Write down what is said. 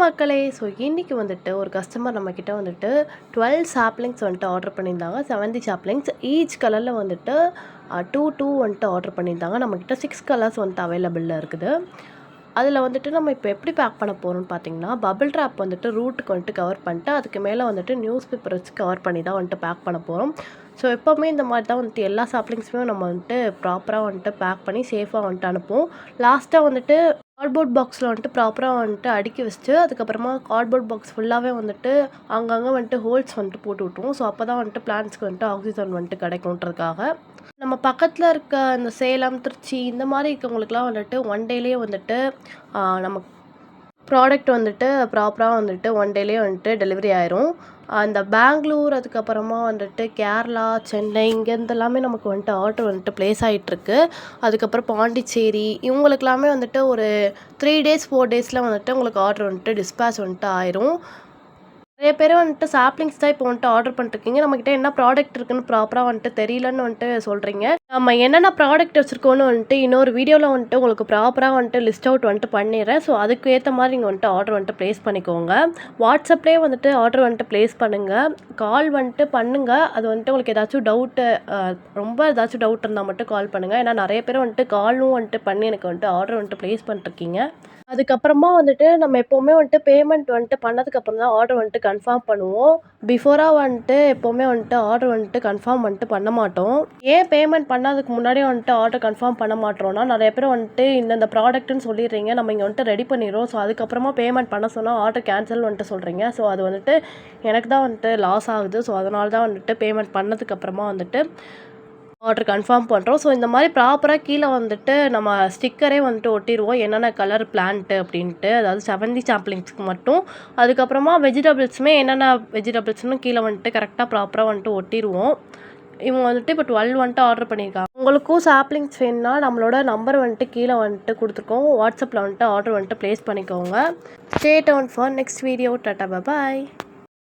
மக்களே! ஸோ இன்னைக்கு வந்துட்டு ஒரு கஸ்டமர் நம்மக்கிட்ட வந்துட்டு 12 சாப்லிங்ஸ் வந்துட்டு ஆர்டர் பண்ணியிருந்தாங்க. 70 சாப்லிங்ஸ் ஈச் கலரில் வந்துட்டு 2 வந்துட்டு ஆர்டர் பண்ணியிருந்தாங்க. நம்மக்கிட்ட 6 கலர்ஸ் வந்துட்டு அவைலபிளில் இருக்குது. அதில் வந்துட்டு நம்ம இப்போ எப்படி பேக் பண்ண போகிறோம்னு பார்த்தீங்கன்னா, பபிள் ட்ராப் வந்துட்டு ரூட்டுக்கு வந்துட்டு கவர் பண்ணிட்டு, அதுக்கு மேலே வந்துட்டு நியூஸ் பேப்பர் வச்சு கவர் பண்ணி தான் வந்துட்டு பேக் பண்ண போகிறோம். ஸோ எப்போவுமே இந்த மாதிரி தான் வந்துட்டு எல்லா சாப்லிங்ஸுமே நம்ம வந்துட்டு ப்ராப்பராக வந்துட்டு பேக் பண்ணி சேஃபாக வந்துட்டு அனுப்புவோம். லாஸ்ட்டாக வந்துட்டு கார்ட்போர்ட் பாக்ஸில் வந்துட்டு ப்ராப்பராக வந்துட்டு அடுக்கி வச்சுட்டு, அதுக்கப்புறமா கார்ட்போர்ட் பாக்ஸ் ஃபுல்லாகவே வந்துட்டு அங்கங்கே வந்துட்டு ஹோல்ஸ் வந்துட்டு போட்டு விட்ருவோம். ஸோ அப்போ தான் வந்துட்டு பிளான்ட்ஸ்க்கு வந்துட்டு ஆக்சிஜன் வந்துட்டு கிடைக்குன்றதுக்காக. நம்ம பக்கத்தில் இருக்க இந்த சேலம், திருச்சி இந்த மாதிரி இருக்கவங்களுக்குலாம் வந்துட்டு ஒன் டேலேயே வந்துட்டு நம்ம ப்ராடக்ட் வந்துட்டு ப்ராப்பராக வந்துட்டு ஒன் டேலேயே வந்துட்டு டெலிவரி ஆயிரும். அந்த பெங்களூர், அதுக்கப்புறமா வந்துட்டு கேரளா, சென்னை இங்கேருந்து எல்லாமே நமக்கு வந்துட்டு ஆர்டர் வந்துட்டு ப்ளேஸ் ஆகிட்டுருக்கு. அதுக்கப்புறம் பாண்டிச்சேரி இவங்களுக்கெல்லாமே வந்துட்டு ஒரு 3 டேஸ் 4 டேஸில் வந்துட்டு உங்களுக்கு ஆர்டர் வந்துட்டு டிஸ்பேச் வந்துட்டு ஆயிரும். நிறைய பேர் வந்துட்டு சாப்லிங்ஸ் தான் இப்போ வந்துட்டு ஆர்டர் பண்ணிருக்கீங்க. நம்மக்கிட்ட என்ன ப்ராடக்ட் இருக்குன்னு ப்ராப்பராக வந்துட்டு தெரியலன்னு வந்துட்டு சொல்கிறீங்க. நம்ம என்னென்ன ப்ராடக்ட் வச்சுருக்கோன்னு வந்துட்டு இன்னொரு வீடியோவில் வந்துட்டு உங்களுக்கு ப்ராப்பராக வந்துட்டு லிஸ்ட் அவுட் வந்துட்டு பண்ணிடுறேன். ஸோ அதுக்கு ஏற்ற மாதிரி நீங்கள் வந்துட்டு ஆர்டர் வந்துட்டு ப்ளேஸ் பண்ணிக்கோங்க. வாட்ஸ்அப்லேயே வந்துட்டு ஆர்டர் வந்துட்டு ப்ளேஸ் பண்ணுங்கள். கால் வந்துட்டு பண்ணுங்கள். அது வந்துட்டு உங்களுக்கு ஏதாச்சும் டவுட்டு ரொம்ப ஏதாச்சும் டவுட் இருந்தால் மட்டும் கால் பண்ணுங்கள். ஏன்னா நிறைய பேர் வந்துட்டு காலும் வந்துட்டு பண்ணி எனக்கு வந்துட்டு ஆர்டர் வந்துட்டு ப்ளேஸ் பண்ணிருக்கீங்க. அதுக்கப்புறமா வந்துட்டு நம்ம எப்போவுமே வந்துட்டு பேமெண்ட் வந்துட்டு பண்ணதுக்கப்புறம் தான் ஆர்டர் வந்துட்டு கன்ஃபார்ம் பண்ணுவோம். பிஃபோராக வந்துட்டு எப்போவுமே வந்துட்டு ஆர்டர் வந்துட்டு கன்ஃபார்ம் வந்துட்டு பண்ண மாட்டோம். ஏன் பேமெண்ட் பண்ணதுக்கு முன்னாடியே வந்துட்டு ஆர்டர் கன்ஃபார்ம் பண்ண மாட்டோம்னா, நிறைய பேர் வந்துட்டு இந்தந்த ப்ராடக்ட்டுன்னு சொல்லிடுறீங்க. நம்ம இங்கே வந்துட்டு ரெடி பண்ணிடுறோம். ஸோ அதுக்கப்புறமா பேமெண்ட் பண்ண சொன்னால் ஆர்டர் கேன்சல் வந்துட்டு சொல்கிறீங்க. ஸோ அது வந்துட்டு எனக்கு தான் வந்துட்டு லாஸ் ஆகுது. ஸோ அதனால தான் வந்துட்டு பேமெண்ட் பண்ணதுக்கப்புறமா வந்துட்டு ஆர்டர் கன்ஃபார்ம் பண்ணுறோம். ஸோ இந்த மாதிரி ப்ராப்பராக கீழே வந்துட்டு நம்ம ஸ்டிக்கரே வந்துட்டு ஒட்டிடுவோம். என்னென்ன கலர் பிளான்ட்டு அப்படின்ட்டு. அதாவது 70 சாப்லிங்ஸ்க்கு மட்டும். அதுக்கப்புறமா வெஜிடபிள்ஸுமே என்னென்ன வெஜிடபிள்ஸ்னு கீழே வந்துட்டு கரெக்டாக ப்ராப்பராக வந்துட்டு ஒட்டிடுவோம். இவங்க வந்துட்டு இப்போ 12 வந்துட்டு ஆர்டர் பண்ணியிருக்காங்க. உங்களுக்கும் சாப்லிங்ஸ் வேணும்னா நம்மளோட நம்பர் வந்துட்டு கீழே வந்துட்டு கொடுத்துருக்கோம். வாட்ஸ்அப்பில் வந்துட்டு ஆர்டர் வந்துட்டு ப்ளேஸ் பண்ணிக்கோங்க. Stay tuned for next video. Tata bye.